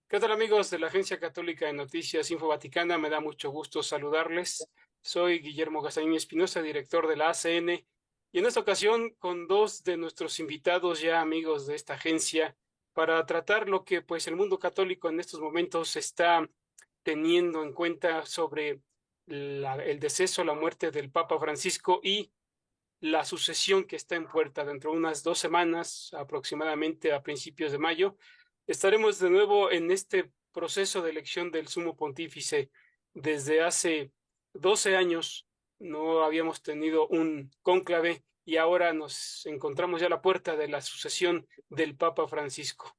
¿Qué tal amigos de la Agencia Católica de Noticias Info Vaticana? Me da mucho gusto saludarles. Soy Guillermo Gazanín Espinosa, director de la ACN, y en esta ocasión con dos de nuestros invitados ya amigos de esta agencia para tratar lo que pues el mundo católico en estos momentos está teniendo en cuenta sobre el deceso, la muerte del Papa Francisco y la sucesión que está en puerta dentro de unas 2 semanas, aproximadamente a principios de mayo. Estaremos de nuevo en este proceso de elección del sumo pontífice. Desde hace 12 años no habíamos tenido un cónclave y ahora nos encontramos ya a la puerta de la sucesión del Papa Francisco.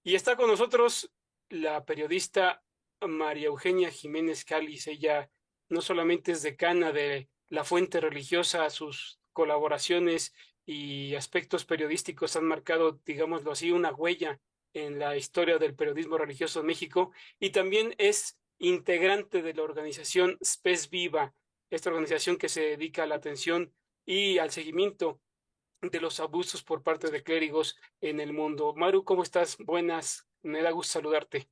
Y está con nosotros la periodista María Eugenia Jiménez Cáliz. Ella no solamente es decana de La Fuente Religiosa, sus colaboraciones y aspectos periodísticos han marcado, digámoslo así, una huella en la historia del periodismo religioso en México, y también es integrante de la organización Spes Viva, esta organización que se dedica a la atención y al seguimiento de los abusos por parte de clérigos en el mundo. Maru, ¿cómo estás? Buenas, me da gusto saludarte.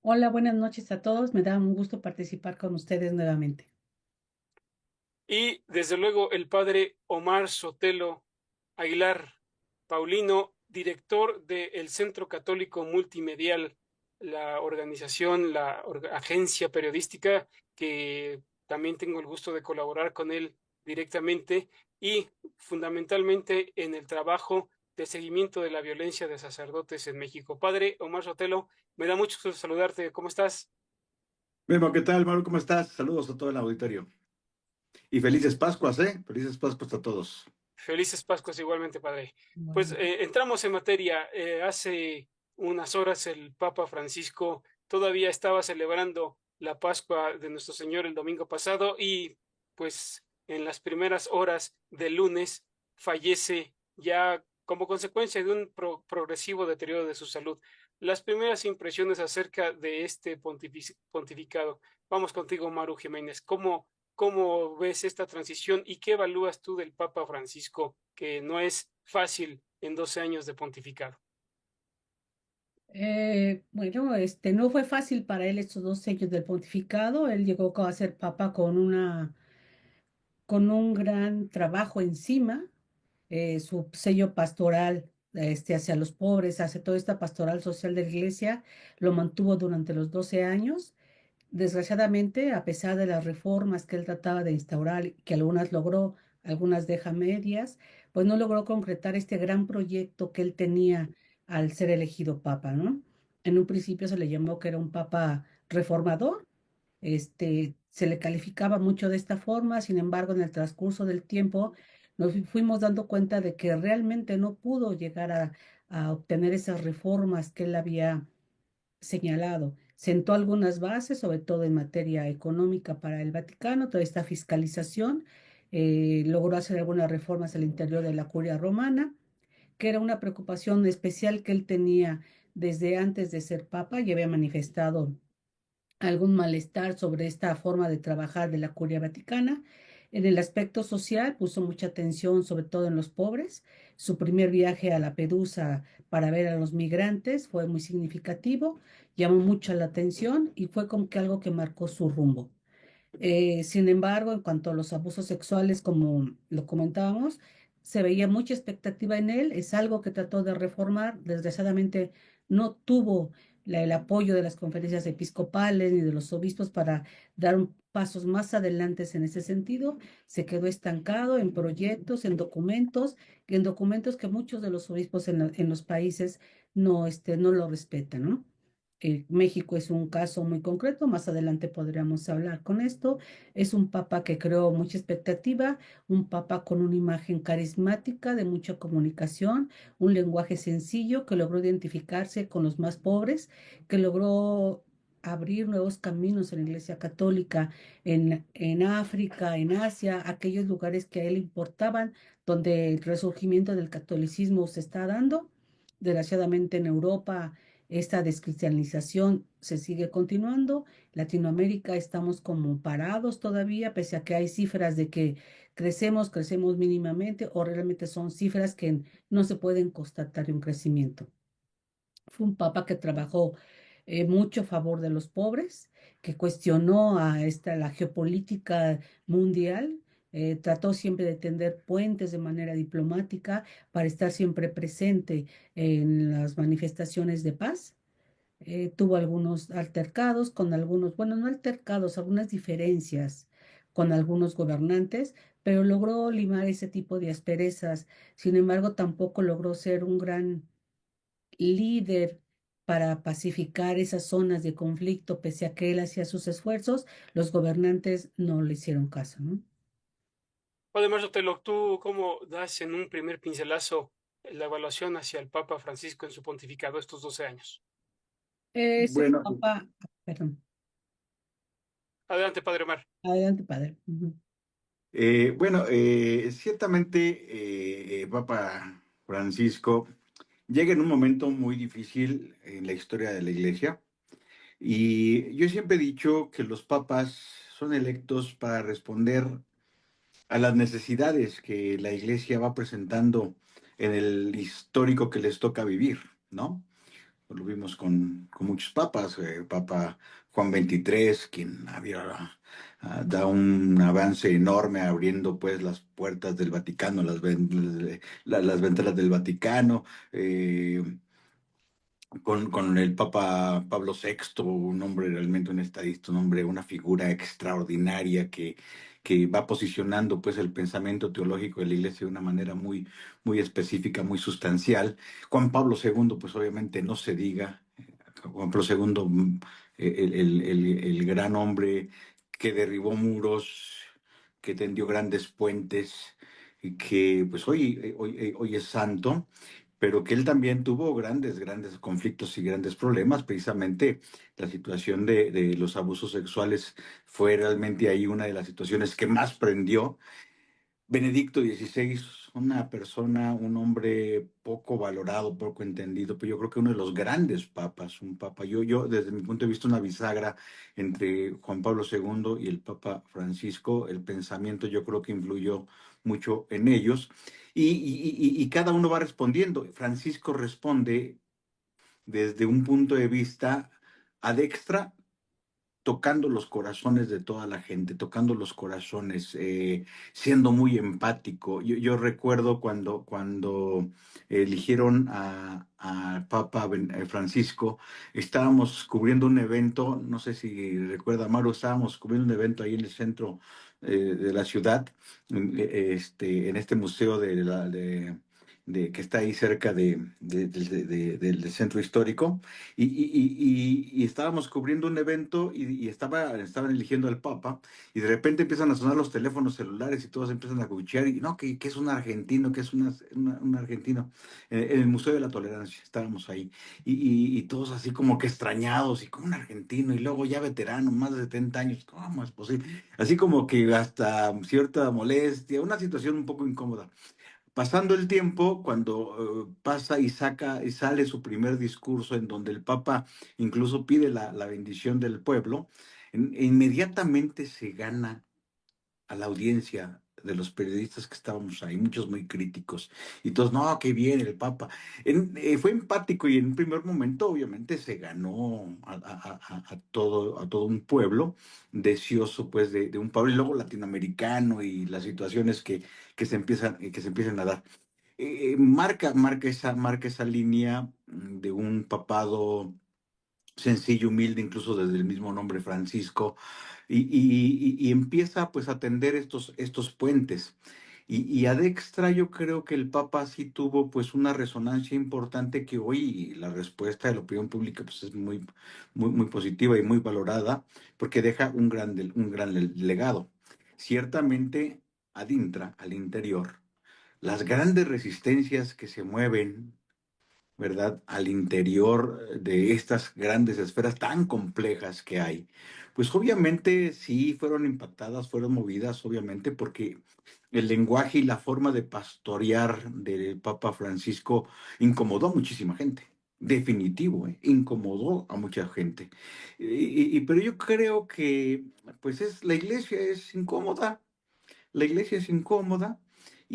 Hola, buenas noches a todos. Me da un gusto participar con ustedes nuevamente. Y desde luego el padre Omar Sotelo Aguilar Paulino, director del Centro Católico Multimedial, la organización, agencia periodística que también tengo el gusto de colaborar con él directamente y fundamentalmente en el trabajo de seguimiento de la violencia de sacerdotes en México. Padre Omar Sotelo, me da mucho gusto saludarte. ¿Cómo estás? Memo, ¿qué tal, Maru? ¿Cómo estás? Saludos a todo el auditorio. Y felices Pascuas, ¿eh? Felices Pascuas a todos. Felices Pascuas igualmente, padre. Pues Bueno, entramos en materia. Hace unas horas el Papa Francisco todavía estaba celebrando la Pascua de nuestro Señor el domingo pasado y pues en las primeras horas del lunes fallece ya como consecuencia de un progresivo deterioro de su salud. Las primeras impresiones acerca de este pontificado. Vamos contigo, Maru Jiménez. ¿Cómo ves esta transición y qué evalúas tú del Papa Francisco, que no es fácil en 12 años de pontificado? no fue fácil para él estos 2 años del pontificado. Él llegó a ser papa con un gran trabajo encima, su sello pastoral, hacia los pobres, hacia toda esta pastoral social de la iglesia, lo mantuvo durante los 12 años. Desgraciadamente, a pesar de las reformas que él trataba de instaurar, que algunas logró, algunas deja medias, pues no logró concretar este gran proyecto que él tenía al ser elegido papa, ¿no? En un principio se le llamó que era un papa reformador, se le calificaba mucho de esta forma. Sin embargo, en el transcurso del tiempo nos fuimos dando cuenta de que realmente no pudo llegar a obtener esas reformas que él había señalado. Sentó algunas bases, sobre todo en materia económica para el Vaticano, toda esta fiscalización. Logró hacer algunas reformas al interior de la curia romana, que era una preocupación especial que él tenía desde antes de ser papa y había manifestado algún malestar sobre esta forma de trabajar de la curia vaticana. En el aspecto social puso mucha atención sobre todo en los pobres. Su primer viaje a la Pedusa para ver a los migrantes fue muy significativo, llamó mucho la atención y fue como que algo que marcó su rumbo. Sin embargo, en cuanto a los abusos sexuales, como lo comentábamos, se veía mucha expectativa en él. Es algo que trató de reformar. Desgraciadamente no tuvo el apoyo de las conferencias episcopales ni de los obispos para dar pasos más adelante en ese sentido. Se quedó estancado en proyectos, en documentos que muchos de los obispos en los países no lo respetan, ¿no? México es un caso muy concreto, más adelante podríamos hablar con esto. Es un papa que creó mucha expectativa, un papa con una imagen carismática, de mucha comunicación, un lenguaje sencillo que logró identificarse con los más pobres, que logró abrir nuevos caminos en la Iglesia Católica, en África, en Asia, aquellos lugares que a él importaban, donde el resurgimiento del catolicismo se está dando. Desgraciadamente en Europa esta descristianización se sigue continuando. Latinoamérica estamos como parados todavía, pese a que hay cifras de que crecemos mínimamente, o realmente son cifras que no se pueden constatar un crecimiento. Fue un papa que trabajó mucho a favor de los pobres, que cuestionó la geopolítica mundial, trató siempre de tender puentes de manera diplomática para estar siempre presente en las manifestaciones de paz. Tuvo algunos altercados con algunos, bueno, no altercados, algunas diferencias con algunos gobernantes, pero logró limar ese tipo de asperezas. Sin embargo, tampoco logró ser un gran líder para pacificar esas zonas de conflicto, pese a que él hacía sus esfuerzos, los gobernantes no le hicieron caso, ¿no? Además, Sotelo, ¿tú cómo das en un primer pincelazo la evaluación hacia el Papa Francisco en su pontificado estos 12 años? Es el Bueno, Papa, perdón, Adelante, Padre Omar. adelante, padre. Ujú. ciertamente Papa Francisco llega en un momento muy difícil en la historia de la Iglesia y yo siempre he dicho que los papas son electos para responder a las necesidades que la Iglesia va presentando en el histórico que les toca vivir, ¿no? Lo vimos con muchos papas, Papa Juan XXIII, quien da un avance enorme abriendo pues las puertas del Vaticano, las ventanas del Vaticano, con el Papa Pablo VI, un hombre realmente un estadista, un hombre, una figura extraordinaria que va posicionando pues el pensamiento teológico de la Iglesia de una manera muy, muy específica, muy sustancial. Juan Pablo II, pues obviamente no se diga. Juan Pablo II, el gran hombre que derribó muros, que tendió grandes puentes, y que pues hoy es santo, pero que él también tuvo grandes, grandes conflictos y grandes problemas. Precisamente la situación de los abusos sexuales fue realmente ahí una de las situaciones que más prendió. Benedicto XVI, una persona, un hombre poco valorado, poco entendido, pero yo creo que uno de los grandes papas, un papa, yo desde mi punto de vista una bisagra entre Juan Pablo II y el Papa Francisco, el pensamiento yo creo que influyó mucho en ellos y cada uno va respondiendo. Francisco responde desde un punto de vista adextra, tocando los corazones de toda la gente, tocando los corazones, siendo muy empático. Yo recuerdo cuando eligieron a Papa Francisco, estábamos cubriendo un evento, no sé si recuerda, Maru, estábamos cubriendo un evento ahí en el centro de la ciudad, en este museo que está ahí cerca del centro histórico y estábamos cubriendo un evento y estaban eligiendo al Papa y de repente empiezan a sonar los teléfonos celulares y todos empiezan a cuchiar y no, que es un argentino, que es un argentino. En el Museo de la Tolerancia estábamos ahí y todos así como que extrañados y como un argentino y luego ya veterano, más de 70 años, ¿cómo es posible? Así como que hasta cierta molestia, una situación un poco incómoda. Pasando el tiempo, cuando pasa y saca y sale su primer discurso en donde el Papa incluso pide la bendición del pueblo, inmediatamente se gana a la audiencia de los periodistas que estábamos ahí, muchos muy críticos, y todos, no, qué bien el Papa. Fue empático y en un primer momento obviamente se ganó a todo un pueblo deseoso pues de un pueblo y luego latinoamericano y las situaciones que se empiezan a dar. Marca esa línea de un papado sencillo, humilde, incluso desde el mismo nombre Francisco, y empieza pues a tender estos puentes. Y ad extra yo creo que el Papa sí tuvo pues una resonancia importante que hoy la respuesta de la opinión pública pues es muy, muy, muy positiva y muy valorada porque deja un gran legado. Ciertamente adentra al interior las grandes resistencias que se mueven, ¿verdad? Al interior de estas grandes esferas tan complejas que hay. Pues obviamente sí fueron impactadas, fueron movidas, obviamente, porque el lenguaje y la forma de pastorear del Papa Francisco incomodó a muchísima gente. Definitivo, ¿eh? Incomodó a mucha gente. Pero yo creo que, pues la iglesia es incómoda, la iglesia es incómoda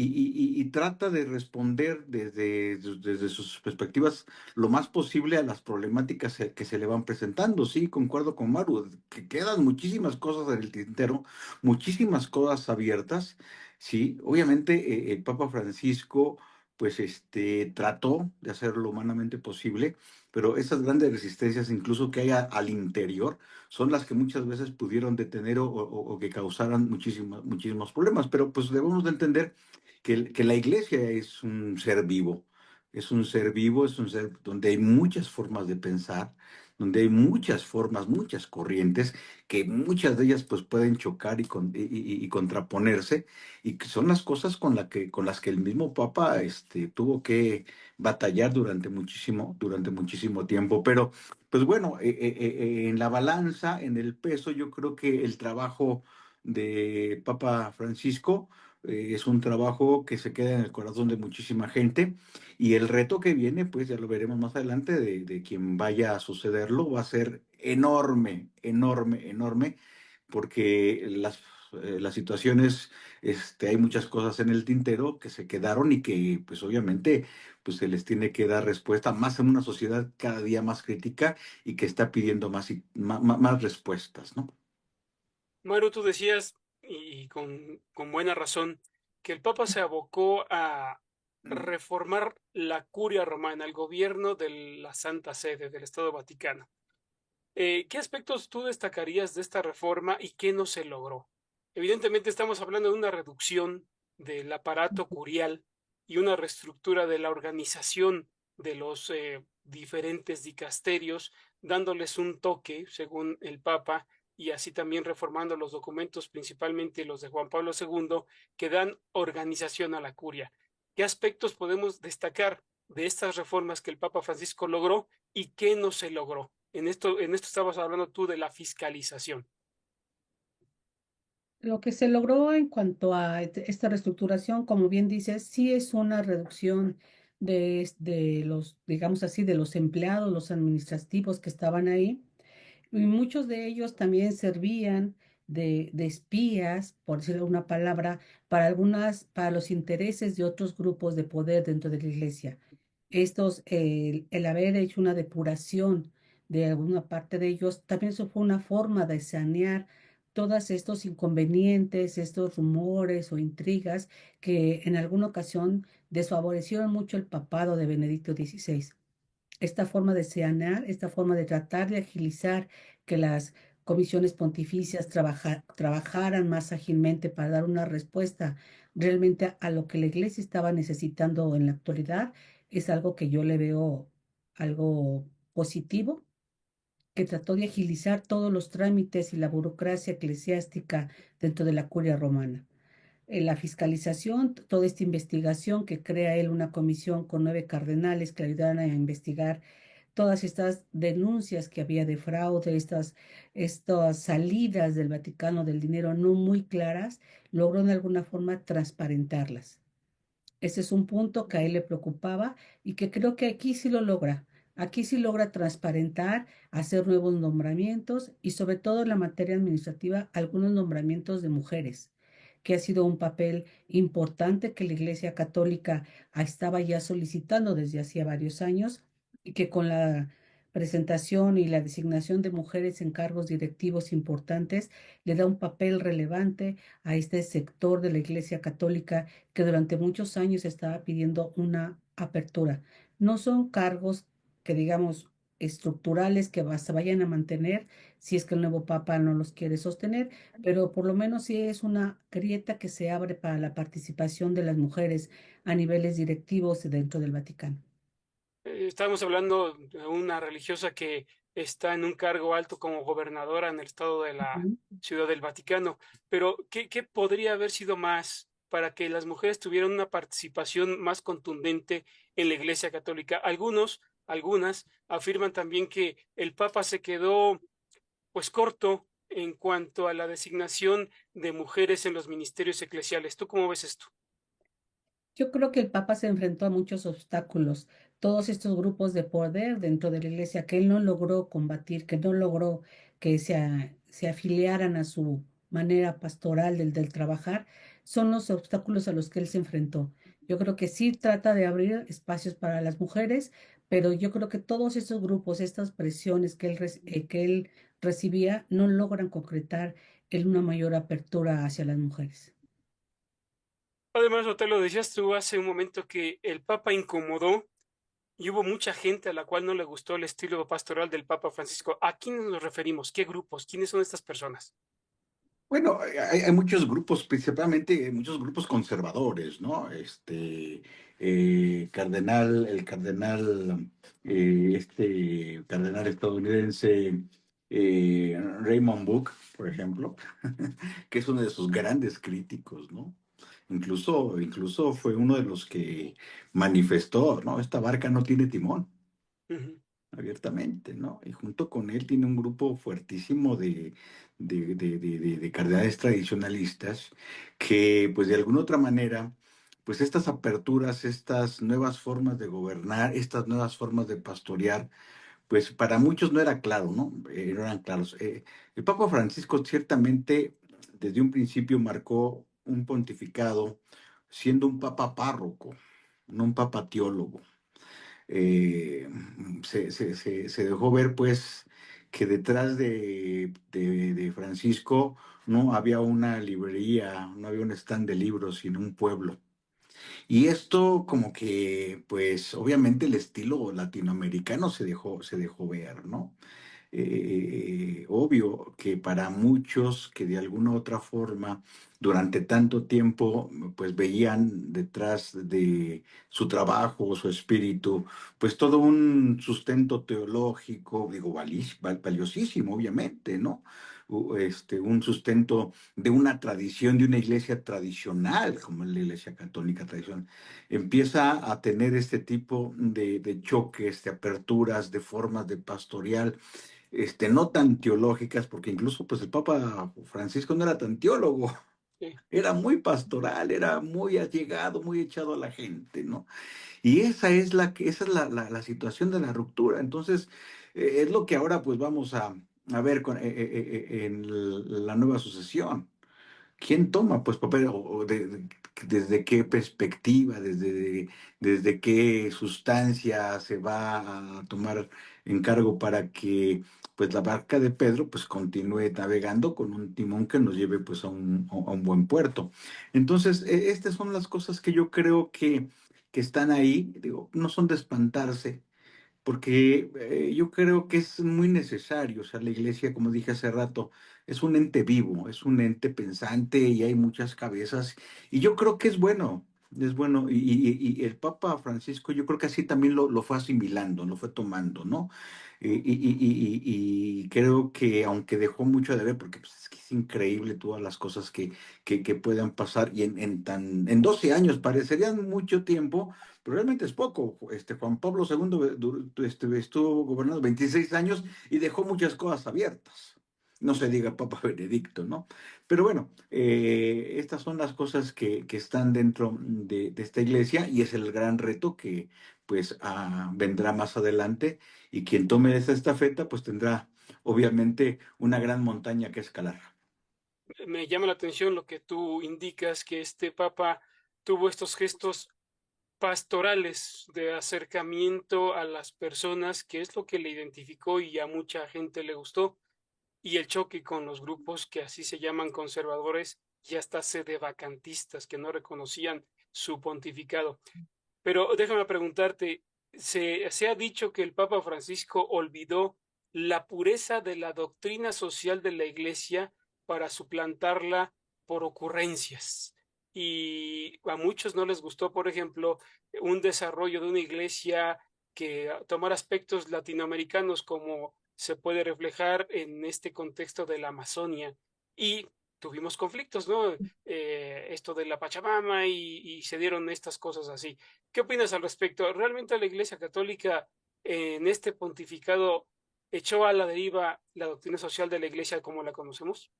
y trata de responder desde sus perspectivas lo más posible a las problemáticas que se le van presentando. Sí, concuerdo con Maru, que quedan muchísimas cosas en el tintero, muchísimas cosas abiertas. Sí, obviamente el Papa Francisco pues trató de hacer lo humanamente posible, pero esas grandes resistencias incluso que hay al interior son las que muchas veces pudieron detener o que causaran muchísimos problemas. Pero pues debemos de entender que la iglesia es un ser vivo, es un ser vivo, es un ser donde hay muchas formas de pensar, donde hay muchas formas, muchas corrientes, que muchas de ellas pues pueden chocar y contraponerse, y que son las cosas con las que el mismo Papa tuvo que batallar durante muchísimo tiempo. Pero pues bueno, en la balanza, en el peso, yo creo que el trabajo de Papa Francisco es un trabajo que se queda en el corazón de muchísima gente, y el reto que viene, pues ya lo veremos más adelante, de quien vaya a sucederlo, va a ser enorme, enorme, enorme, porque las situaciones, hay muchas cosas en el tintero que se quedaron y que pues obviamente pues se les tiene que dar respuesta, más en una sociedad cada día más crítica y que está pidiendo más respuestas, ¿no? Maru, tú decías, y con buena razón, que el Papa se abocó a reformar la curia romana, el gobierno de la Santa Sede, del Estado Vaticano. ¿Qué aspectos tú destacarías de esta reforma y qué no se logró? Evidentemente estamos hablando de una reducción del aparato curial y una reestructura de la organización de los diferentes dicasterios, dándoles un toque, según el Papa, y así también reformando los documentos, principalmente los de Juan Pablo II, que dan organización a la curia. ¿Qué aspectos podemos destacar de estas reformas que el Papa Francisco logró y qué no se logró? En esto estabas hablando tú de la fiscalización. Lo que se logró en cuanto a esta reestructuración, como bien dices, sí es una reducción de los, digamos así, de los empleados, los administrativos que estaban ahí. Y muchos de ellos también servían de espías, por decirlo una palabra, para los intereses de otros grupos de poder dentro de la iglesia. El haber hecho una depuración de alguna parte de ellos, también eso fue una forma de sanear todos estos inconvenientes, estos rumores o intrigas que en alguna ocasión desfavorecieron mucho el papado de Benedicto XVI. Esta forma de sanear, esta forma de tratar de agilizar que las comisiones pontificias trabajaran más ágilmente para dar una respuesta realmente a lo que la iglesia estaba necesitando en la actualidad, es algo que yo le veo algo positivo, que trató de agilizar todos los trámites y la burocracia eclesiástica dentro de la curia romana. La fiscalización, toda esta investigación que crea él una comisión con 9 cardenales que le ayudaran a investigar todas estas denuncias que había de fraude, estas salidas del Vaticano del dinero no muy claras, logró de alguna forma transparentarlas. Ese es un punto que a él le preocupaba y que creo que aquí sí lo logra. Aquí sí logra transparentar, hacer nuevos nombramientos y sobre todo en la materia administrativa, algunos nombramientos de mujeres, que ha sido un papel importante que la Iglesia Católica estaba ya solicitando desde hacía varios años y que con la presentación y la designación de mujeres en cargos directivos importantes le da un papel relevante a este sector de la Iglesia Católica que durante muchos años estaba pidiendo una apertura. No son cargos que digamos estructurales que se vayan a mantener si es que el nuevo Papa no los quiere sostener, pero por lo menos sí es una grieta que se abre para la participación de las mujeres a niveles directivos dentro del Vaticano. Estamos hablando de una religiosa que está en un cargo alto como gobernadora en el estado de la Ujú. Ciudad del Vaticano, pero ¿qué podría haber sido más para que las mujeres tuvieran una participación más contundente en la Iglesia Católica? Algunas afirman también que el Papa se quedó pues corto en cuanto a la designación de mujeres en los ministerios eclesiales. ¿Tú cómo ves esto? Yo creo que el Papa se enfrentó a muchos obstáculos, todos estos grupos de poder dentro de la iglesia que él no logró combatir, que no logró que se afiliaran a manera pastoral del trabajar, son los obstáculos a los que él se enfrentó. Yo creo que sí trata de abrir espacios para las mujeres, pero yo creo que todos esos grupos, estas presiones que él recibía, no logran concretar en una mayor apertura hacia las mujeres. Además, te lo decías tú hace un momento que el Papa incomodó y hubo mucha gente a la cual no le gustó el estilo pastoral del Papa Francisco. ¿A quiénes nos referimos? ¿Qué grupos? ¿Quiénes son estas personas? Bueno, hay muchos grupos, principalmente muchos grupos conservadores, ¿no? El cardenal, este cardenal estadounidense Raymond Burke, por ejemplo, que es uno de sus grandes críticos, ¿no? Incluso fue uno de los que manifestó, ¿no? Esta barca no tiene timón Ujú. abiertamente, ¿no? Y junto con él tiene un grupo fuertísimo de cardenales tradicionalistas que, pues de alguna otra manera, pues estas aperturas, estas nuevas formas de gobernar, estas nuevas formas de pastorear, pues para muchos no era claro, ¿no? No eran claros. El Papa Francisco ciertamente desde un principio marcó un pontificado siendo un papa párroco, no un papa teólogo. eh, se dejó ver pues que detrás de Francisco no había una librería, no había un stand de libros, sino un pueblo. Y esto como que pues obviamente el estilo latinoamericano se dejó ver, ¿no? Obvio que para muchos que de alguna u otra forma durante tanto tiempo pues veían detrás de su trabajo o su espíritu pues todo un sustento teológico, digo, valiosísimo obviamente, ¿no? Un sustento de una tradición, de una iglesia tradicional, como es la iglesia católica tradicional, empieza a tener este tipo de choques, de aperturas, de formas de pastorear no tan teológicas, porque incluso pues el Papa Francisco no era tan teólogo, Sí. era muy pastoral, era muy allegado, muy echado a la gente, ¿no? Y esa es la situación de la ruptura. Entonces, es lo que ahora pues vamos a ver en la nueva sucesión. ¿Quién toma pues papel desde qué perspectiva, desde qué sustancia se va a tomar en cargo para que pues la barca de Pedro pues continúe navegando con un timón que nos lleve pues a un buen puerto? Entonces, estas son las cosas que yo creo que están ahí, digo, no son de espantarse, porque yo creo que es muy necesario, o sea, la iglesia, como dije hace rato, es un ente vivo, es un ente pensante y hay muchas cabezas, y yo creo que es bueno, y el Papa Francisco yo creo que así también lo fue asimilando, lo fue tomando, ¿no? Y creo que aunque dejó mucho de ver, porque pues, es que es increíble todas las cosas que puedan pasar, y en 12 años parecerían mucho tiempo, pero realmente es poco. Juan Pablo II estuvo gobernando 26 años y dejó muchas cosas abiertas. No se diga Papa Benedicto, ¿no? Pero bueno, estas son las cosas que están dentro de esta iglesia y es el gran reto que pues vendrá más adelante y quien tome esa estafeta pues tendrá obviamente una gran montaña que escalar. Me llama la atención lo que tú indicas, que este Papa tuvo estos gestos pastorales de acercamiento a las personas, que es lo que le identificó y a mucha gente le gustó, y el choque con los grupos que así se llaman conservadores y hasta sedevacantistas que no reconocían su pontificado. Pero déjame preguntarte, se ha dicho que el Papa Francisco olvidó la pureza de la doctrina social de la Iglesia para suplantarla por ocurrencias. Y a muchos no les gustó, por ejemplo, un desarrollo de una iglesia que tomara aspectos latinoamericanos como se puede reflejar en este contexto de la Amazonia. Y tuvimos conflictos, ¿no? Esto de la Pachamama y se dieron estas cosas así. ¿Qué opinas al respecto? ¿Realmente la Iglesia Católica en este pontificado echó a la deriva la doctrina social de la Iglesia como la conocemos?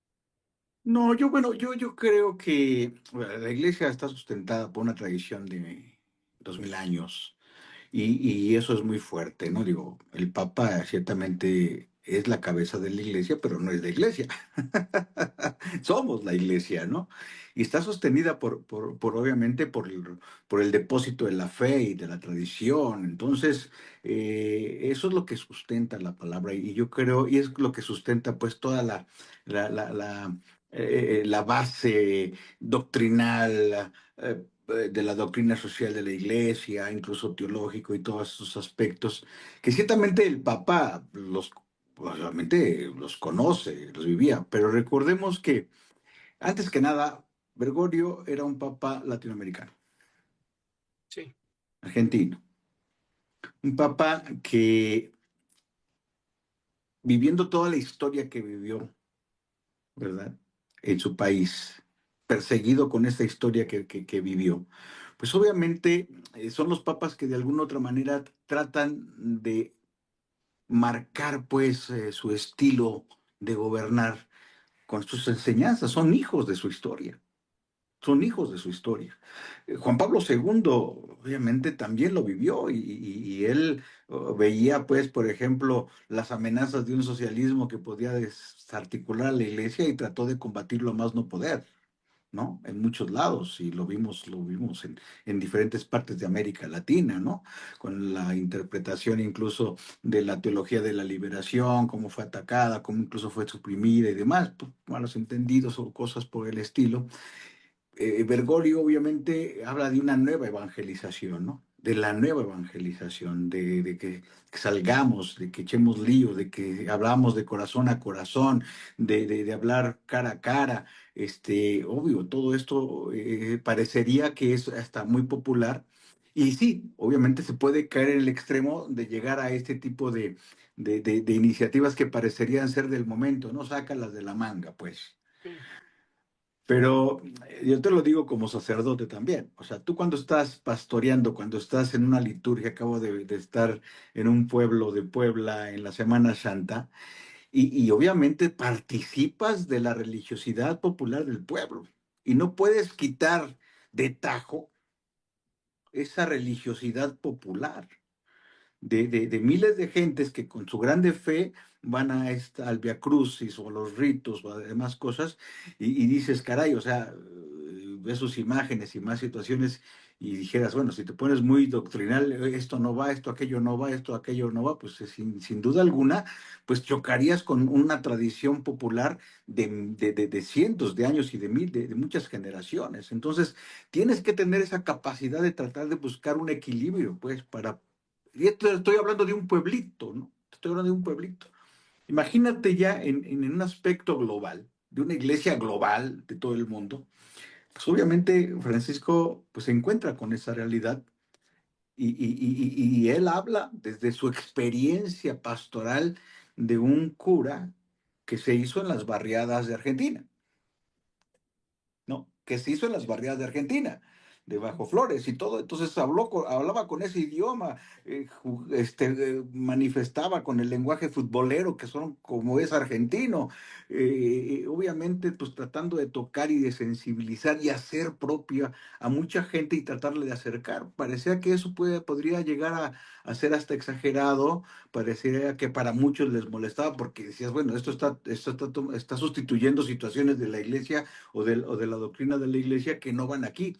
No, bueno, yo creo que bueno, la iglesia está sustentada por una tradición de 2000 años. Y eso es muy fuerte, ¿no? Digo, el Papa ciertamente es la cabeza de la iglesia, pero no es la iglesia. Somos la iglesia, ¿no? Y está sostenida obviamente, por el depósito de la fe y de la tradición. Entonces, eso es lo que sustenta la palabra. Y yo creo, y es lo que sustenta pues toda la base doctrinal, de la doctrina social de la iglesia, incluso teológico y todos esos aspectos, que ciertamente el Papa obviamente los conoce, los vivía, pero recordemos que antes que nada, Bergoglio era un papa latinoamericano, Sí, argentino, un papa que viviendo toda la historia que vivió, ¿verdad? En su país, perseguido con esta historia que vivió, pues obviamente son los papas que de alguna u otra manera tratan de marcar pues su estilo de gobernar con sus enseñanzas, son hijos de su historia. Son hijos de su historia. Juan Pablo II, obviamente, también lo vivió y él veía, pues, por ejemplo, las amenazas de un socialismo que podía desarticular a la iglesia y trató de combatirlo a más no poder, ¿no? En muchos lados, y lo vimos en diferentes partes de América Latina, ¿no? Con la interpretación incluso de la teología de la liberación, cómo fue atacada, cómo incluso fue suprimida y demás, pues, malos entendidos o cosas por el estilo. Bergoglio obviamente habla de una nueva evangelización, ¿no? De la nueva evangelización, de que salgamos, de que echemos lío, de que hablamos de corazón a corazón, de hablar cara a cara. Obvio, todo esto parecería que es hasta muy popular. Y sí, obviamente se puede caer en el extremo de llegar a este tipo de iniciativas que parecerían ser del momento, ¿no? Sácalas de la manga, pues. sí, Pero yo te lo digo como sacerdote también. O sea, tú cuando estás pastoreando, cuando estás en una liturgia, acabo de estar en un pueblo de Puebla en la Semana Santa, y obviamente participas de la religiosidad popular del pueblo. Y no puedes quitar de tajo esa religiosidad popular de miles de gentes que con su grande fe van al Via Crucis o a los ritos o a demás cosas y dices, caray, o sea, ves sus imágenes y más situaciones y dijeras, bueno, si te pones muy doctrinal, esto no va, esto aquello no va, esto aquello no va, pues sin duda alguna, pues chocarías con una tradición popular de cientos de años y de muchas generaciones. Entonces, tienes que tener esa capacidad de tratar de buscar un equilibrio, pues, para y esto estoy hablando de un pueblito, ¿no? Estoy hablando de un pueblito. Imagínate ya en un aspecto global, de una iglesia global de todo el mundo. Pues obviamente Francisco pues, se encuentra con esa realidad y él habla desde su experiencia pastoral de un cura que se hizo en las barriadas de Argentina. ¿No? Que se hizo en las barriadas de Argentina, de Bajo Flores y todo. Entonces hablaba con ese idioma, manifestaba con el lenguaje futbolero, que son como es argentino, obviamente pues tratando de tocar y de sensibilizar y hacer propia a mucha gente y tratarle de acercar. Parecía que eso podría llegar a ser hasta exagerado, pareciera que para muchos les molestaba porque decías, bueno, está sustituyendo situaciones de la iglesia o de la doctrina de la iglesia que no van aquí.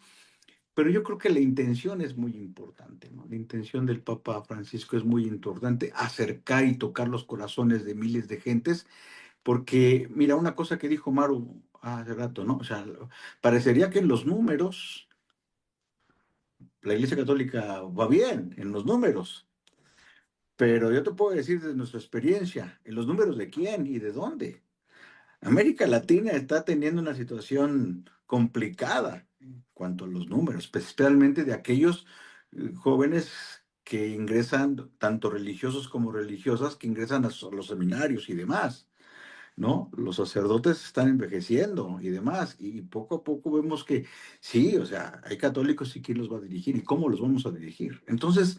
Pero yo creo que la intención es muy importante, ¿no? La intención del Papa Francisco es muy importante, acercar y tocar los corazones de miles de gentes, porque, mira, una cosa que dijo Maru hace rato, ¿no? O sea, parecería que en los números, la Iglesia Católica va bien, en los números, pero yo te puedo decir desde nuestra experiencia, ¿en los números de quién y de dónde? América Latina está teniendo una situación complicada en cuanto a los números, especialmente de aquellos jóvenes que ingresan, tanto religiosos como religiosas, que ingresan a los seminarios y demás, ¿no? Los sacerdotes están envejeciendo y demás, y poco a poco vemos que sí, o sea, hay católicos y quién los va a dirigir y cómo los vamos a dirigir. Entonces,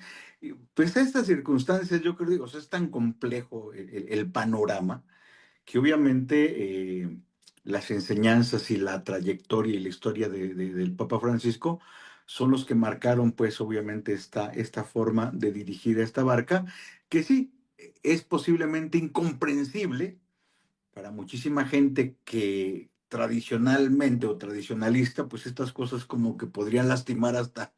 pues estas circunstancias, yo creo, digo, o sea, es tan complejo el panorama que obviamente las enseñanzas y la trayectoria y la historia del Papa Francisco son los que marcaron, pues, obviamente, esta forma de dirigir esta barca, que sí, es posiblemente incomprensible para muchísima gente que tradicionalmente o tradicionalista, pues estas cosas como que podrían lastimar hasta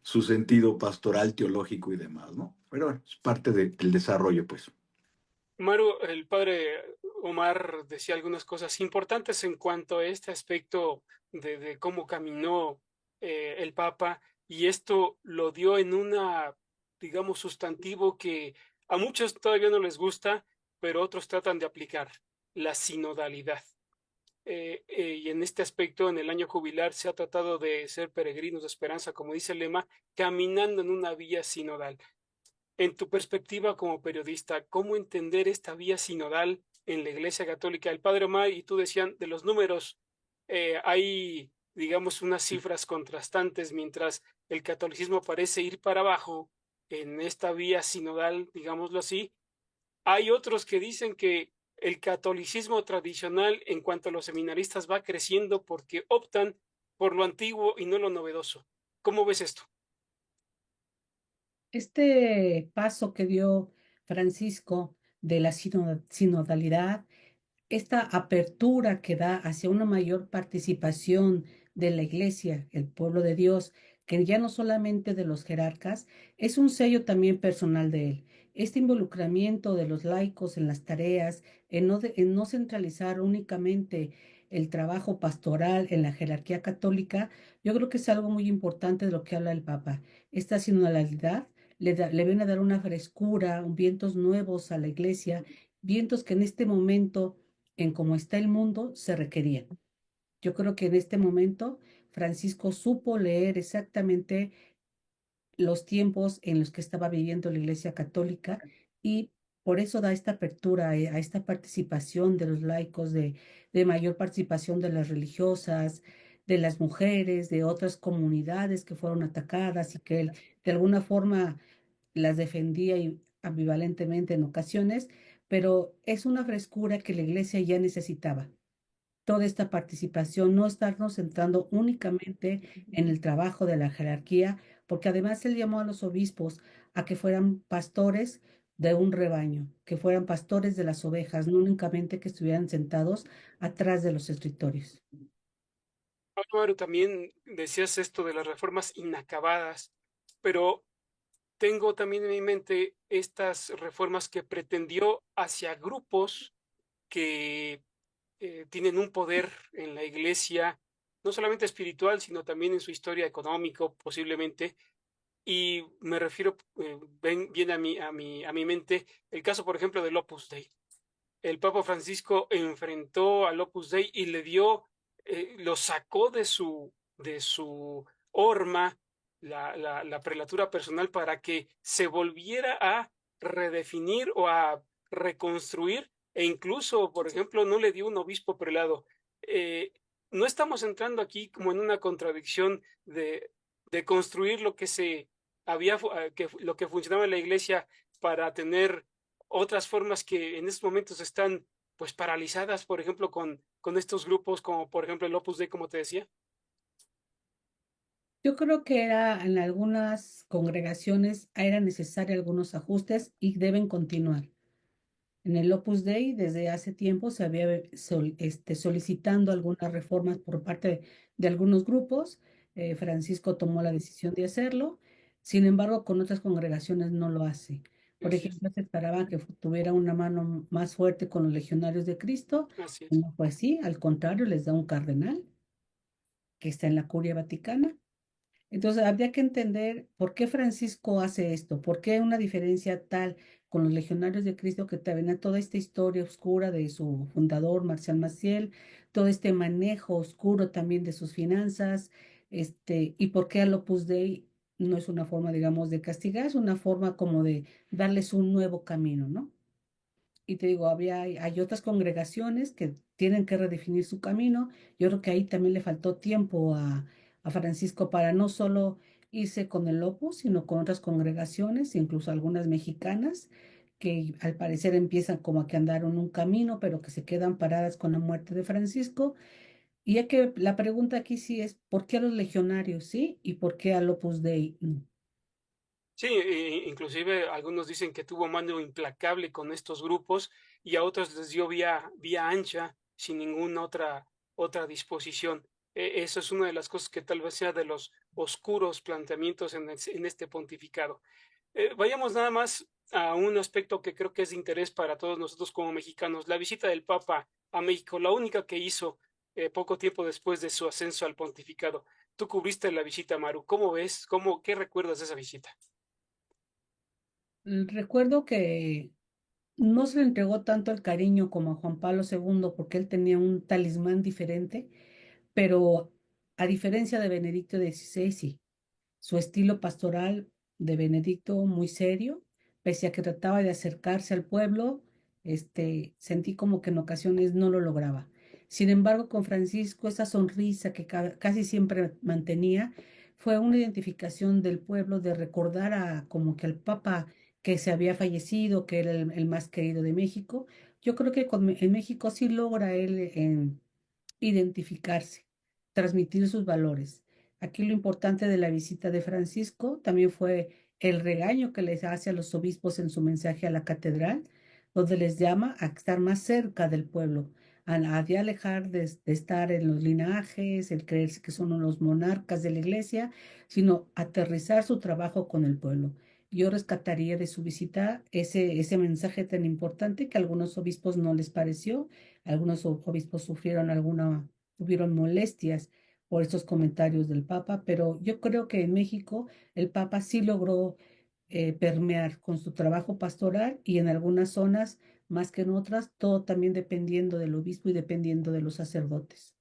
su sentido pastoral, teológico y demás, ¿no? Pero bueno, es parte del desarrollo, pues. Maru, el padre Omar decía algunas cosas importantes en cuanto a este aspecto de cómo caminó el Papa, y esto lo dio en una, digamos, sustantivo que a muchos todavía no les gusta, pero otros tratan de aplicar, la sinodalidad. Y en este aspecto, en el año jubilar, se ha tratado de ser peregrinos de esperanza, como dice el lema, caminando en una vía sinodal. En tu perspectiva como periodista, ¿cómo entender esta vía sinodal en la Iglesia Católica? El padre Omar y tú decían de los números, hay, digamos, unas cifras contrastantes, mientras el catolicismo parece ir para abajo en esta vía sinodal, digámoslo así. Hay otros que dicen que el catolicismo tradicional en cuanto a los seminaristas va creciendo porque optan por lo antiguo y no lo novedoso. ¿Cómo ves esto? Este paso que dio Francisco de la sinodalidad, esta apertura que da hacia una mayor participación de la Iglesia, el pueblo de Dios, que ya no solamente de los jerarcas, es un sello también personal de él. Este involucramiento de los laicos en las tareas, en no centralizar únicamente el trabajo pastoral en la jerarquía católica, yo creo que es algo muy importante de lo que habla el Papa. Esta sinodalidad le viene a dar una frescura, vientos nuevos a la Iglesia, vientos que en este momento en cómo está el mundo, se requerían. Yo creo que en este momento Francisco supo leer exactamente los tiempos en los que estaba viviendo la Iglesia Católica y por eso da esta apertura a esta participación de los laicos, de mayor participación de las religiosas, de las mujeres, de otras comunidades que fueron atacadas y que él de alguna forma las defendía y ambivalentemente en ocasiones, pero es una frescura que la Iglesia ya necesitaba toda esta participación, no estarnos centrando únicamente en el trabajo de la jerarquía, porque además él llamó a los obispos a que fueran pastores de un rebaño, que fueran pastores de las ovejas, no únicamente que estuvieran sentados atrás de los escritorios. Álvaro, también decías esto de las reformas inacabadas, pero tengo también en mi mente estas reformas que pretendió hacia grupos que tienen un poder en la iglesia, no solamente espiritual, sino también en su historia económico, posiblemente. Y me refiero, viene a mi mente el caso, por ejemplo, del Opus Dei. El Papa Francisco enfrentó al Opus Dei y le dio, lo sacó de su horma, la prelatura personal, para que se volviera a redefinir o a reconstruir, e incluso, por ejemplo, no le dio un obispo prelado. Eh, no estamos entrando aquí como en una contradicción de construir lo que se había, lo que funcionaba en la iglesia para tener otras formas que en estos momentos están pues paralizadas, por ejemplo, con estos grupos como por ejemplo el Opus Dei, como te decía. Yo creo que era en algunas congregaciones era necesario algunos ajustes y deben continuar. En el Opus Dei, desde hace tiempo, se había solicitando algunas reformas por parte de algunos grupos. Francisco tomó la decisión de hacerlo. Sin embargo, con otras congregaciones no lo hace. Por Así es, ejemplo, se esperaba que tuviera una mano más fuerte con los legionarios de Cristo. así es. No fue así, al contrario, les da un cardenal que está en la Curia Vaticana. Entonces, habría que entender por qué Francisco hace esto, por qué una diferencia tal con los legionarios de Cristo que te venía toda esta historia oscura de su fundador, Marcial Maciel, todo este manejo oscuro también de sus finanzas, y por qué al Opus Dei no es una forma, digamos, de castigar, es una forma como de darles un nuevo camino, ¿no? Y te digo, hay otras congregaciones que tienen que redefinir su camino. Yo creo que ahí también le faltó tiempo a Francisco para no solo irse con el Opus, sino con otras congregaciones, incluso algunas mexicanas, que al parecer empiezan como a que andaron un camino, pero que se quedan paradas con la muerte de Francisco. Y ya que la pregunta aquí sí es, ¿por qué a los legionarios sí y por qué al Opus Dei no? Sí, inclusive algunos dicen que tuvo mano implacable con estos grupos y a otros les dio vía ancha sin ninguna otra disposición. Eso es una de las cosas que tal vez sea de los oscuros planteamientos en este pontificado. Vayamos nada más a un aspecto que creo que es de interés para todos nosotros como mexicanos, la visita del Papa a México, la única que hizo poco tiempo después de su ascenso al pontificado. Tú cubriste la visita, Maru. ¿Cómo ves? ¿Qué recuerdas de esa visita? Recuerdo que no se le entregó tanto el cariño como a Juan Pablo II porque él tenía un talismán diferente, pero a diferencia de Benedicto XVI, sí. Su estilo pastoral de Benedicto muy serio, pese a que trataba de acercarse al pueblo, sentí como que en ocasiones no lo lograba. Sin embargo, con Francisco, esa sonrisa que casi siempre mantenía fue una identificación del pueblo de recordar a como que al Papa que se había fallecido, que era el más querido de México. Yo creo que en México sí logra él identificarse, transmitir sus valores. Aquí lo importante de la visita de Francisco también fue el regaño que les hace a los obispos en su mensaje a la catedral, donde les llama a estar más cerca del pueblo, a ya dejar de estar en los linajes, el creerse que son los monarcas de la iglesia, sino aterrizar su trabajo con el pueblo. Yo rescataría de su visita ese mensaje tan importante que a algunos obispos no les pareció. Algunos obispos tuvieron molestias por estos comentarios del Papa, pero yo creo que en México el Papa sí logró permear con su trabajo pastoral y en algunas zonas más que en otras, todo también dependiendo del obispo y dependiendo de los sacerdotes.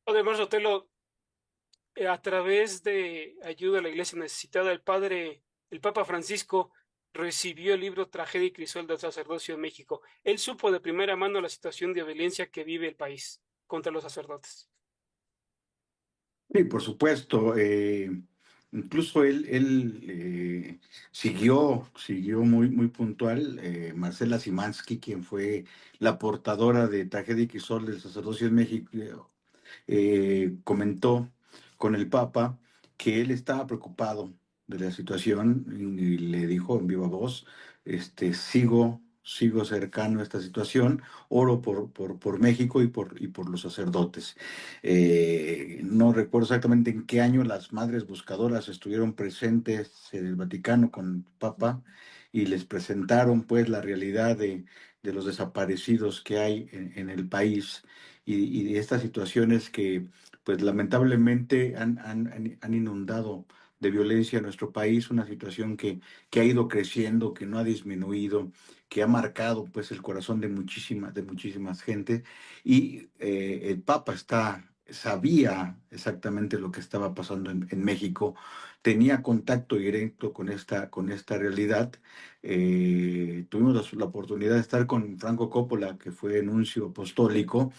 Además, Otelo, a través de ayuda a la iglesia necesitada, el Papa Francisco recibió el libro Tragedia y Crisol del Sacerdocio en México. Él supo de primera mano la situación de violencia que vive el país contra los sacerdotes. Sí, por supuesto. Incluso él siguió muy puntual. Marcela Simansky, quien fue la portadora de Tragedia y Crisol del Sacerdocio en México, comentó con el Papa que él estaba preocupado de la situación y le dijo en viva voz, sigo cercano a esta situación, oro por México y por los sacerdotes. No recuerdo exactamente en qué año las madres buscadoras estuvieron presentes en el Vaticano con el Papa y les presentaron pues la realidad de los desaparecidos que hay en el país y de estas situaciones que pues lamentablemente han inundado de violencia a nuestro país, una situación que ha ido creciendo, que no ha disminuido, que ha marcado pues el corazón de muchísimas gente y el Papa sabía exactamente lo que estaba pasando en México, tenía contacto directo con esta realidad. Tuvimos la oportunidad de estar con Franco Coppola, que fue nuncio apostólico,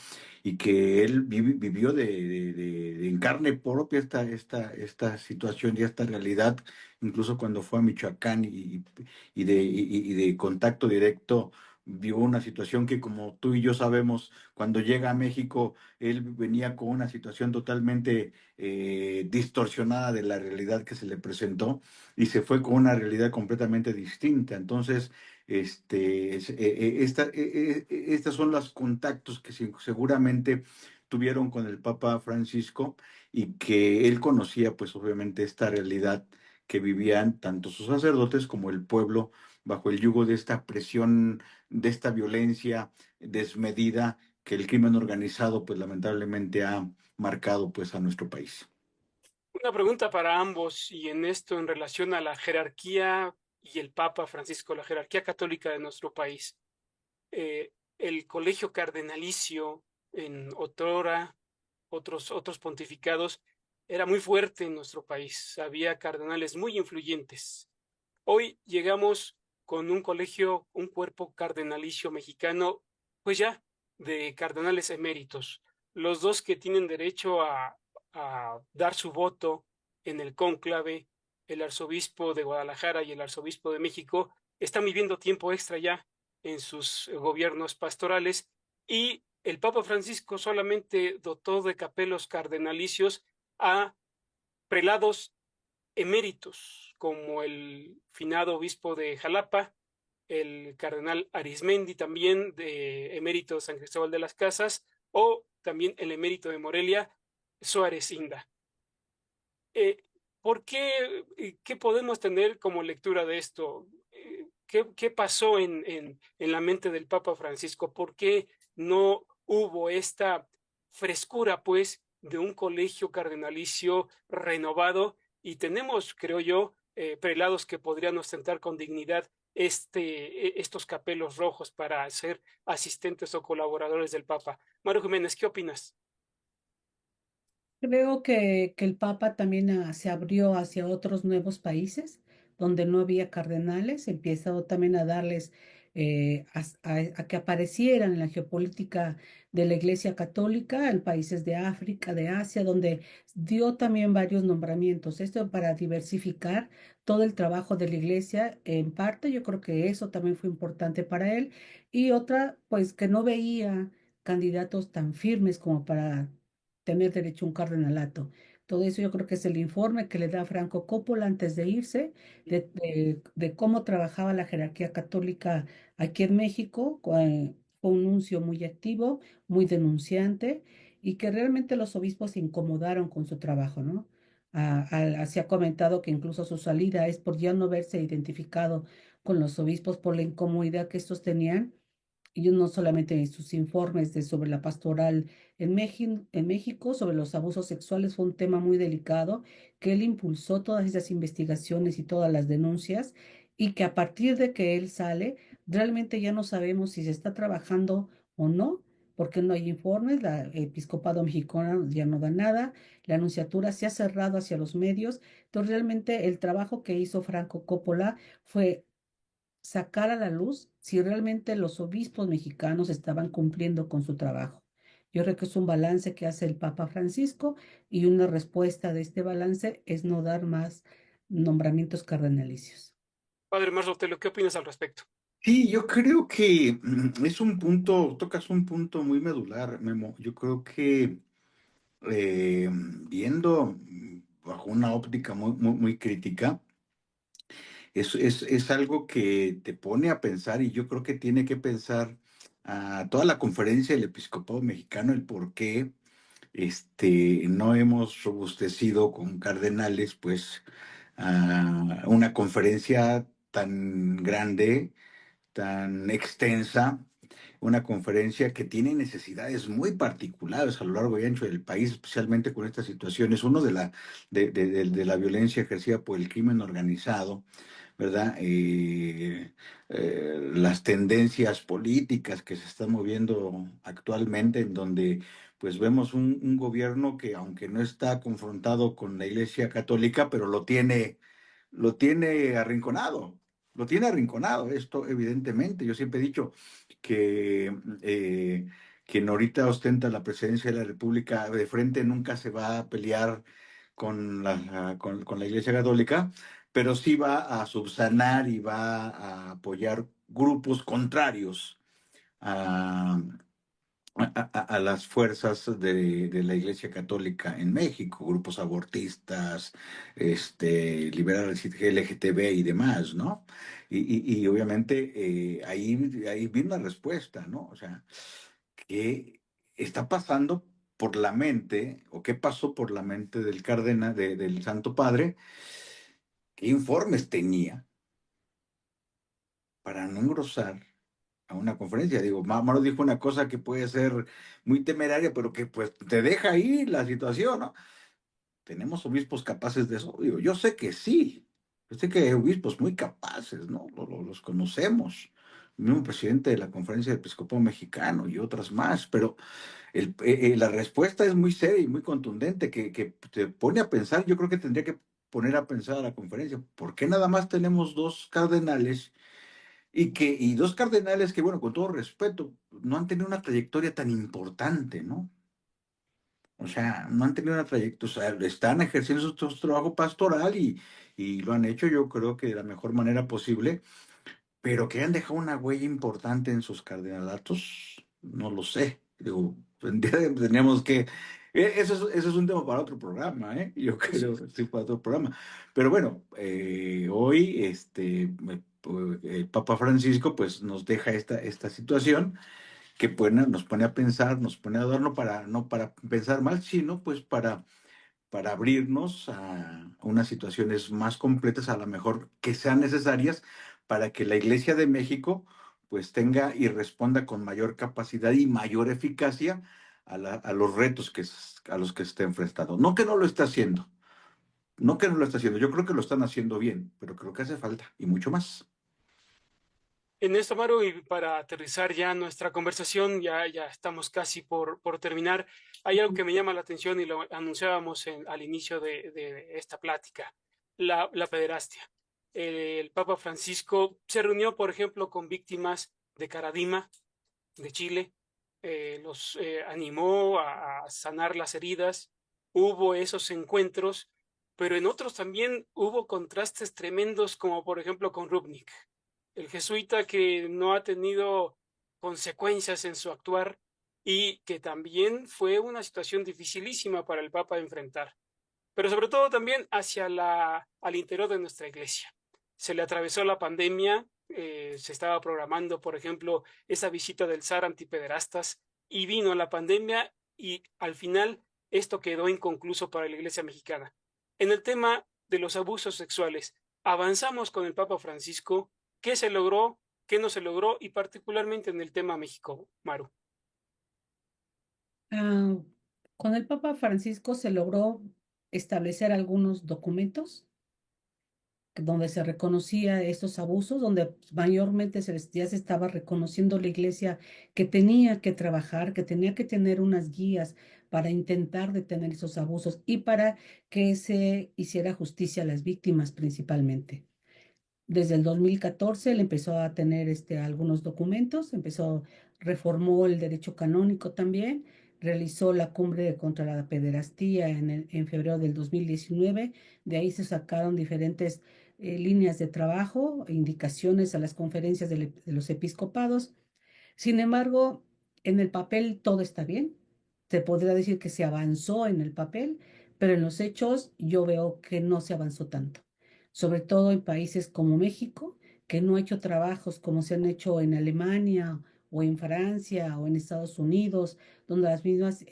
y que él vivió en carne propia esta situación y esta realidad, incluso cuando fue a Michoacán y de contacto directo vio una situación que, como tú y yo sabemos, cuando llega a México, él venía con una situación totalmente distorsionada de la realidad que se le presentó y se fue con una realidad completamente distinta. Entonces, estas son los contactos que seguramente tuvieron con el Papa Francisco y que él conocía, pues obviamente, esta realidad que vivían tanto sus sacerdotes como el pueblo bajo el yugo de esta presión, de esta violencia desmedida que el crimen organizado, pues lamentablemente ha marcado pues a nuestro país. Una pregunta para ambos y en esto en relación a la jerarquía y el Papa Francisco, la jerarquía católica de nuestro país. El colegio cardenalicio en otrora, otros pontificados, era muy fuerte en nuestro país. Había cardenales muy influyentes. Hoy llegamos con un cuerpo cardenalicio mexicano, pues ya, de cardenales eméritos. Los dos que tienen derecho a dar su voto en el cónclave, el arzobispo de Guadalajara y el arzobispo de México, están viviendo tiempo extra ya en sus gobiernos pastorales y el Papa Francisco solamente dotó de capelos cardenalicios a prelados eméritos, como el finado obispo de Jalapa, el cardenal Arismendi, también de emérito de San Cristóbal de las Casas, o también el emérito de Morelia, Suárez Inda. ¿Por qué? ¿Qué podemos tener como lectura de esto? ¿Qué pasó en la mente del Papa Francisco? ¿Por qué no hubo esta frescura, pues, de un colegio cardenalicio renovado? Y tenemos, creo yo, prelados que podrían ostentar con dignidad estos capelos rojos para ser asistentes o colaboradores del Papa. Mario Jiménez, ¿qué opinas? Creo que el Papa también se abrió hacia otros nuevos países donde no había cardenales, empieza también a darles, a que aparecieran en la geopolítica de la Iglesia Católica en países de África, de Asia, donde dio también varios nombramientos. Esto para diversificar todo el trabajo de la Iglesia. En parte, yo creo que eso también fue importante para él. Y otra, pues que no veía candidatos tan firmes como para tener derecho a un cardenalato. Todo eso yo creo que es el informe que le da Franco Coppola antes de irse, de cómo trabajaba la jerarquía católica aquí en México. Fue un nuncio muy activo, muy denunciante, y que realmente los obispos se incomodaron con su trabajo, ¿no? Se ha comentado que incluso su salida es por ya no verse identificado con los obispos por la incomodidad que estos tenían, y no solamente en sus informes sobre la pastoral en México, sobre los abusos sexuales, fue un tema muy delicado, que él impulsó todas esas investigaciones y todas las denuncias, y que a partir de que él sale, realmente ya no sabemos si se está trabajando o no, porque no hay informes, el episcopado mexicano ya no da nada, la anunciatura se ha cerrado hacia los medios. Entonces realmente el trabajo que hizo Franco Coppola fue sacar a la luz si realmente los obispos mexicanos estaban cumpliendo con su trabajo. Yo creo que es un balance que hace el Papa Francisco, y una respuesta de este balance es no dar más nombramientos cardenalicios. Padre Marzotelo, ¿qué opinas al respecto? Sí, yo creo que es un punto, tocas un punto muy medular, Memo. Yo creo que viendo bajo una óptica muy crítica, es algo que te pone a pensar, y yo creo que tiene que pensar a toda la conferencia del episcopado mexicano el por qué no hemos robustecido con cardenales, pues, a una conferencia tan grande, tan extensa, una conferencia que tiene necesidades muy particulares a lo largo y ancho del país, especialmente con estas situaciones. Uno de la violencia ejercida por el crimen organizado, ¿verdad? Las tendencias políticas que se están moviendo actualmente, en donde pues vemos un gobierno que, aunque no está confrontado con la Iglesia Católica, pero lo tiene arrinconado. Lo tiene arrinconado, esto evidentemente. Yo siempre he dicho que quien ahorita ostenta la presidencia de la República de frente nunca se va a pelear con la Iglesia Católica, pero sí va a subsanar y va a apoyar grupos contrarios a, a las fuerzas de la Iglesia Católica en México, grupos abortistas, liberales LGTB y demás, ¿no? Y obviamente ahí viene la respuesta, ¿no? O sea, ¿qué está pasando por la mente, o qué pasó por la mente del cardenal, del Santo Padre? ¿Qué informes tenía para no engrosar a una conferencia? Digo, Maro dijo una cosa que puede ser muy temeraria, pero que pues te deja ahí la situación, ¿no? ¿Tenemos obispos capaces de eso? Digo, yo sé que sí. Yo sé que hay obispos muy capaces, ¿no? Los conocemos. El mismo presidente de la Conferencia de Episcopado Mexicano y otras más, pero la respuesta es muy seria y muy contundente, que te pone a pensar. Yo creo que tendría que poner a pensar a la conferencia, ¿por qué nada más tenemos dos cardenales? Y dos cardenales que, bueno, con todo respeto, no han tenido una trayectoria tan importante, ¿no? O sea, no han tenido una trayectoria, o sea, están ejerciendo su trabajo pastoral, y lo han hecho, yo creo que de la mejor manera posible, pero que hayan dejado una huella importante en sus cardenalatos, no lo sé. Digo, tendríamos que Eso es un tema para otro programa, ¿eh? Yo Pues sí. creo que sí, para otro programa. Pero bueno, hoy el Papa Francisco pues nos deja esta situación que nos pone a pensar, nos pone a adorno para, no para pensar mal, sino pues para abrirnos a unas situaciones más completas, a lo mejor que sean necesarias para que la Iglesia de México pues tenga y responda con mayor capacidad y mayor eficacia a los retos a los que se está enfrentando. No que no lo esté haciendo, no que no lo esté haciendo, yo creo que lo están haciendo bien, pero creo que hace falta y mucho más. En esto, Maru, y para aterrizar ya nuestra conversación, ya estamos casi por terminar, hay algo que me llama la atención y lo anunciábamos al inicio de esta plática, la pederastia. El Papa Francisco se reunió, por ejemplo, con víctimas de Caradima, de Chile, los animó a sanar las heridas, hubo esos encuentros, pero en otros también hubo contrastes tremendos, como por ejemplo con Rubnik, el jesuita que no ha tenido consecuencias en su actuar y que también fue una situación dificilísima para el Papa enfrentar, pero sobre todo también al interior de nuestra iglesia. Se le atravesó la pandemia, se estaba programando, por ejemplo, esa visita del zar antipederastas y vino la pandemia y al final esto quedó inconcluso para la iglesia mexicana. En el tema de los abusos sexuales, avanzamos con el Papa Francisco, qué se logró, qué no se logró y particularmente en el tema México, Maru. Ah, con el Papa Francisco se logró establecer algunos documentos donde se reconocía estos abusos, donde mayormente ya se estaba reconociendo la iglesia que tenía que trabajar, que tenía que tener unas guías para intentar detener esos abusos y para que se hiciera justicia a las víctimas principalmente. Desde el 2014 él empezó a tener algunos documentos, reformó el derecho canónico también, realizó la cumbre contra la pederastía en febrero del 2019. De ahí se sacaron diferentes líneas de trabajo, e indicaciones a las conferencias de los episcopados. Sin embargo, en el papel todo está bien. Se podría decir que se avanzó en el papel, pero en los hechos yo veo que no se avanzó tanto. Sobre todo en países como México, que no ha hecho trabajos como se han hecho en Alemania o en Francia o en Estados Unidos, donde las mismas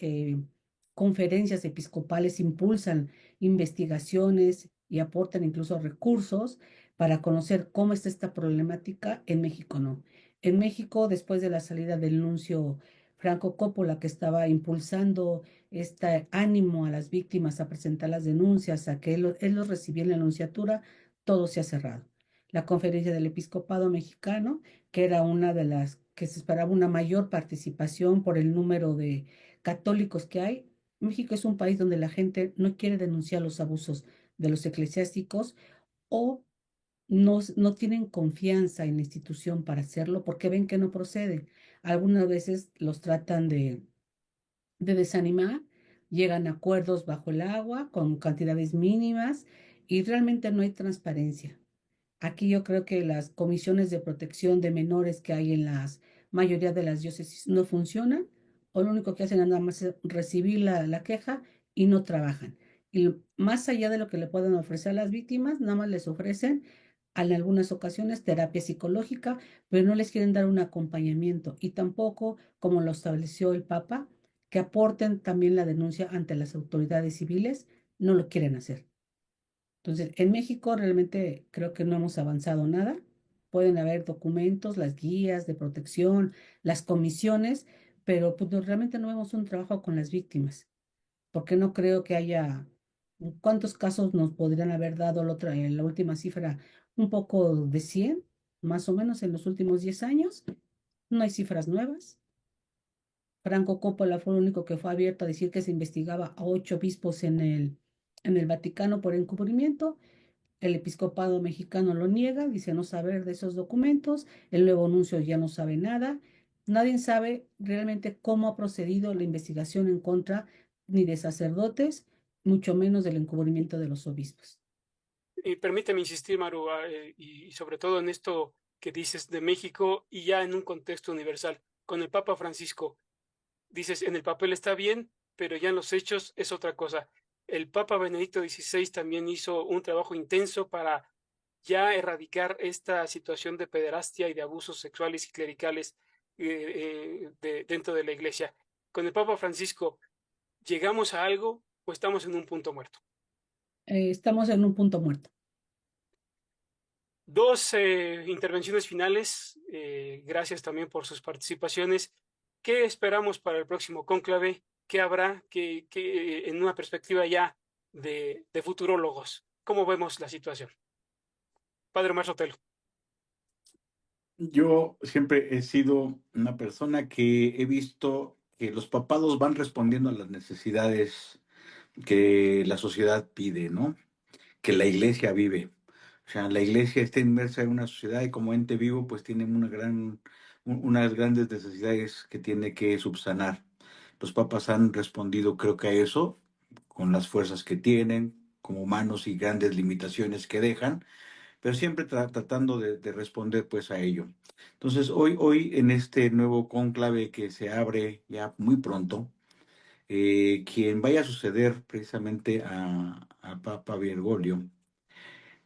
conferencias episcopales impulsan investigaciones y aportan incluso recursos para conocer cómo está esta problemática. En México no. En México, después de la salida del nuncio Franco Coppola, que estaba impulsando este ánimo a las víctimas a presentar las denuncias, a que él los recibiera en la nunciatura, todo se ha cerrado. La conferencia del episcopado mexicano, que era una de las que se esperaba una mayor participación por el número de católicos que hay. México es un país donde la gente no quiere denunciar los abusos de los eclesiásticos o no tienen confianza en la institución para hacerlo porque ven que no procede. Algunas veces los tratan de desanimar, llegan a acuerdos bajo el agua con cantidades mínimas y realmente no hay transparencia. Aquí yo creo que las comisiones de protección de menores que hay en la mayoría de las diócesis no funcionan, o lo único que hacen es nada más recibir la queja y no trabajan. Y más allá de lo que le puedan ofrecer a las víctimas, nada más les ofrecen en algunas ocasiones terapia psicológica, pero no les quieren dar un acompañamiento y tampoco, como lo estableció el Papa, que aporten también la denuncia ante las autoridades civiles, no lo quieren hacer. Entonces, en México realmente creo que no hemos avanzado nada. Pueden haber documentos, las guías de protección, las comisiones, pero pues, realmente no vemos un trabajo con las víctimas, porque no creo que haya, ¿cuántos casos nos podrían haber dado en la última cifra? Un poco de 100, más o menos en los últimos 10 años. No hay cifras nuevas. Franco Coppola fue el único que fue abierto a decir que se investigaba a 8 obispos en el Vaticano por encubrimiento. El episcopado mexicano lo niega, dice no saber de esos documentos. El nuevo nuncio ya no sabe nada. Nadie sabe realmente cómo ha procedido la investigación en contra ni de sacerdotes, mucho menos del encubrimiento de los obispos. Y permíteme insistir, Maru, y sobre todo en esto que dices de México y ya en un contexto universal. Con el Papa Francisco, dices, en el papel está bien, pero ya en los hechos es otra cosa. El Papa Benedicto XVI también hizo un trabajo intenso para ya erradicar esta situación de pederastia y de abusos sexuales y clericales dentro de la Iglesia. Con el Papa Francisco, ¿llegamos a algo o estamos en un punto muerto? Estamos en un punto muerto. Dos intervenciones finales. Gracias también por sus participaciones. ¿Qué esperamos para el próximo cónclave? ¿Qué habrá en una perspectiva ya de futurólogos? ¿Cómo vemos la situación? Padre Omar Sotelo. Yo siempre he sido una persona que he visto que los papados van respondiendo a las necesidades que la sociedad pide, ¿no? Que la iglesia vive. O sea, la iglesia está inmersa en una sociedad y como ente vivo, pues tiene unas grandes necesidades que tiene que subsanar. Los papas han respondido, creo que a eso, con las fuerzas que tienen, como humanos y grandes limitaciones que dejan, pero siempre tratando de responder pues a ello. Entonces, hoy en este nuevo cónclave que se abre ya muy pronto, quien vaya a suceder precisamente a Papa Bergoglio,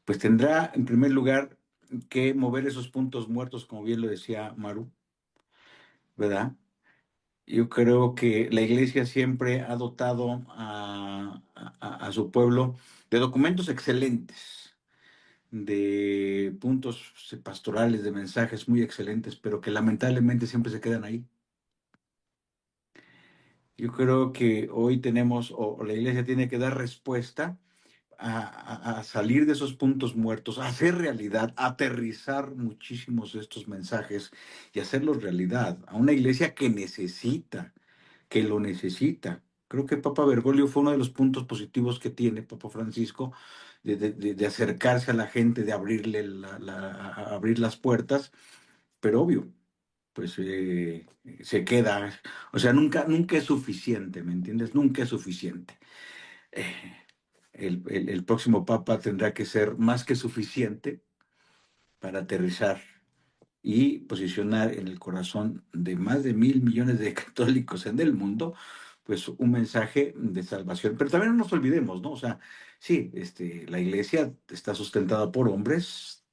pues tendrá en primer lugar que mover esos puntos muertos, como bien lo decía Maru, ¿verdad? Yo creo que la iglesia siempre ha dotado a su pueblo de documentos excelentes, de puntos pastorales, de mensajes muy excelentes, pero que lamentablemente siempre se quedan ahí. Yo creo que hoy tenemos, o la iglesia tiene que dar respuesta a salir de esos puntos muertos, a hacer realidad, a aterrizar muchísimos de estos mensajes y hacerlos realidad a una iglesia que lo necesita. Creo que Papa Bergoglio fue uno de los puntos positivos que tiene Papa Francisco de acercarse a la gente, de abrirle abrir las puertas, pero obvio, pues se queda, o sea, nunca es suficiente, ¿me entiendes? Nunca es suficiente. Eh, el próximo Papa tendrá que ser más que suficiente para aterrizar y posicionar en el corazón de más de 1.000 millones de católicos en el mundo, pues un mensaje de salvación. Pero también no nos olvidemos, ¿no? O sea, sí, la iglesia está sustentada por hombres,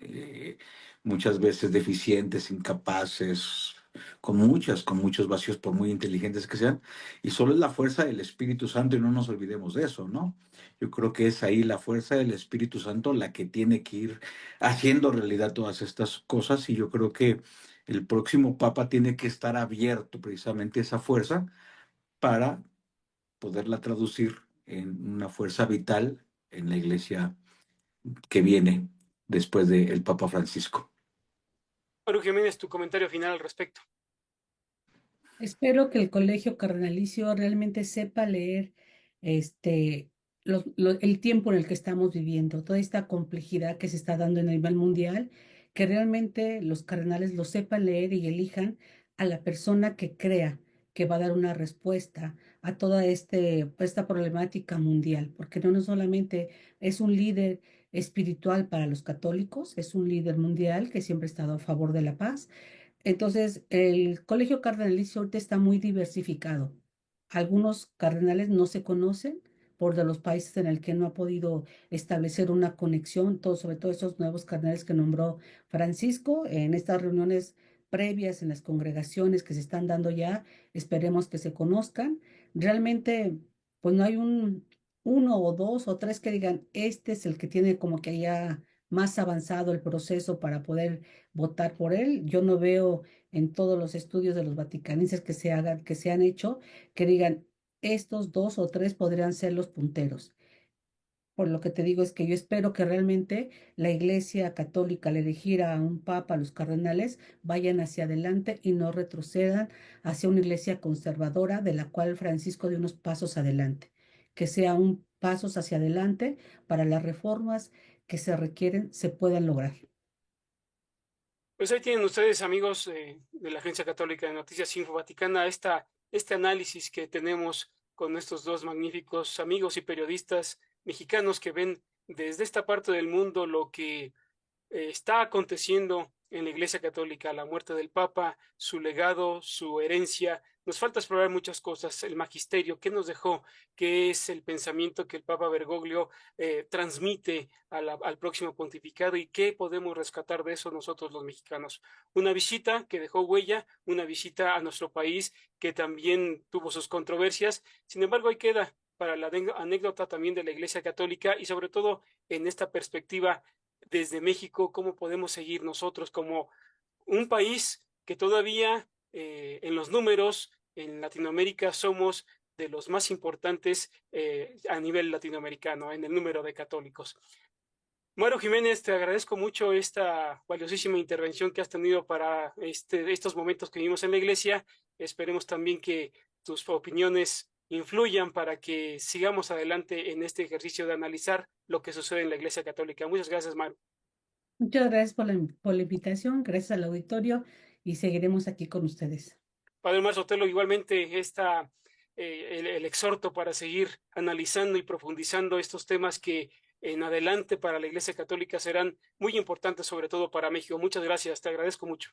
eh, muchas veces deficientes, incapaces, con muchos vacíos, por muy inteligentes que sean, y solo es la fuerza del Espíritu Santo, y no nos olvidemos de eso, ¿no? Yo creo que es ahí la fuerza del Espíritu Santo la que tiene que ir haciendo realidad todas estas cosas, y yo creo que el próximo Papa tiene que estar abierto precisamente a esa fuerza para poderla traducir en una fuerza vital en la iglesia que viene después del Papa Francisco. Maru Jiménez, tu comentario final al respecto. Espero que el colegio cardenalicio realmente sepa leer este, el tiempo en el que estamos viviendo, toda esta complejidad que se está dando en el nivel mundial, que realmente los cardenales lo sepan leer y elijan a la persona que crea que va a dar una respuesta a toda esta problemática mundial, porque no solamente es un líder espiritual para los católicos, es un líder mundial que siempre ha estado a favor de la paz. Entonces, el colegio cardenalicio ahorita está muy diversificado. Algunos cardenales no se conocen por de los países en el que no ha podido establecer una conexión, sobre todo esos nuevos cardenales que nombró Francisco en estas reuniones previas en las congregaciones que se están dando ya, esperemos que se conozcan. Realmente, pues no hay uno o dos o tres que digan, este es el que tiene como que ya más avanzado el proceso para poder votar por él. Yo no veo en todos los estudios de los vaticanistas que se han hecho, que digan, estos dos o tres podrían ser los punteros. Por lo que te digo es que yo espero que realmente la Iglesia Católica al elegir a un papa, a los cardenales, vayan hacia adelante y no retrocedan hacia una iglesia conservadora de la cual Francisco dio unos pasos adelante, que sea un pasos hacia adelante para las reformas que se requieren se puedan lograr. Pues ahí tienen ustedes, amigos de la Agencia Católica de Noticias Info Vaticana, este análisis que tenemos con estos dos magníficos amigos y periodistas mexicanos que ven desde esta parte del mundo lo que está aconteciendo en la Iglesia Católica, la muerte del Papa, su legado, su herencia. Nos falta explorar muchas cosas, el magisterio, qué nos dejó, qué es el pensamiento que el Papa Bergoglio transmite al próximo pontificado y qué podemos rescatar de eso nosotros los mexicanos. Una visita que dejó huella, una visita a nuestro país que también tuvo sus controversias, sin embargo ahí queda para la anécdota también de la Iglesia Católica y sobre todo en esta perspectiva desde México, cómo podemos seguir nosotros como un país que todavía en los números en Latinoamérica somos de los más importantes a nivel latinoamericano en el número de católicos. Mario Jiménez, te agradezco mucho esta valiosísima intervención que has tenido para estos momentos que vivimos en la iglesia. Esperemos también que tus opiniones influyan para que sigamos adelante en este ejercicio de analizar lo que sucede en la Iglesia Católica. Muchas gracias, Mario. Muchas gracias por la invitación, gracias al auditorio y seguiremos aquí con ustedes. Padre Omar Sotelo, igualmente el exhorto para seguir analizando y profundizando estos temas que en adelante para la Iglesia Católica serán muy importantes, sobre todo para México. Muchas gracias, te agradezco mucho.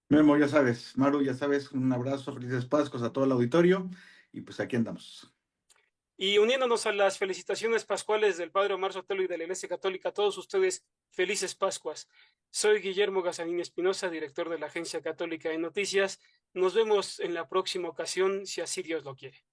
Memo, ya sabes, Maru, ya sabes, un abrazo, felices Pascuas a todo el auditorio y pues aquí andamos. Y uniéndonos a las felicitaciones pascuales del Padre Omar Sotelo y de la Iglesia Católica, a todos ustedes, felices Pascuas. Soy Guillermo Gazanín Espinosa, director de la Agencia Católica de Noticias. Nos vemos en la próxima ocasión, si así Dios lo quiere.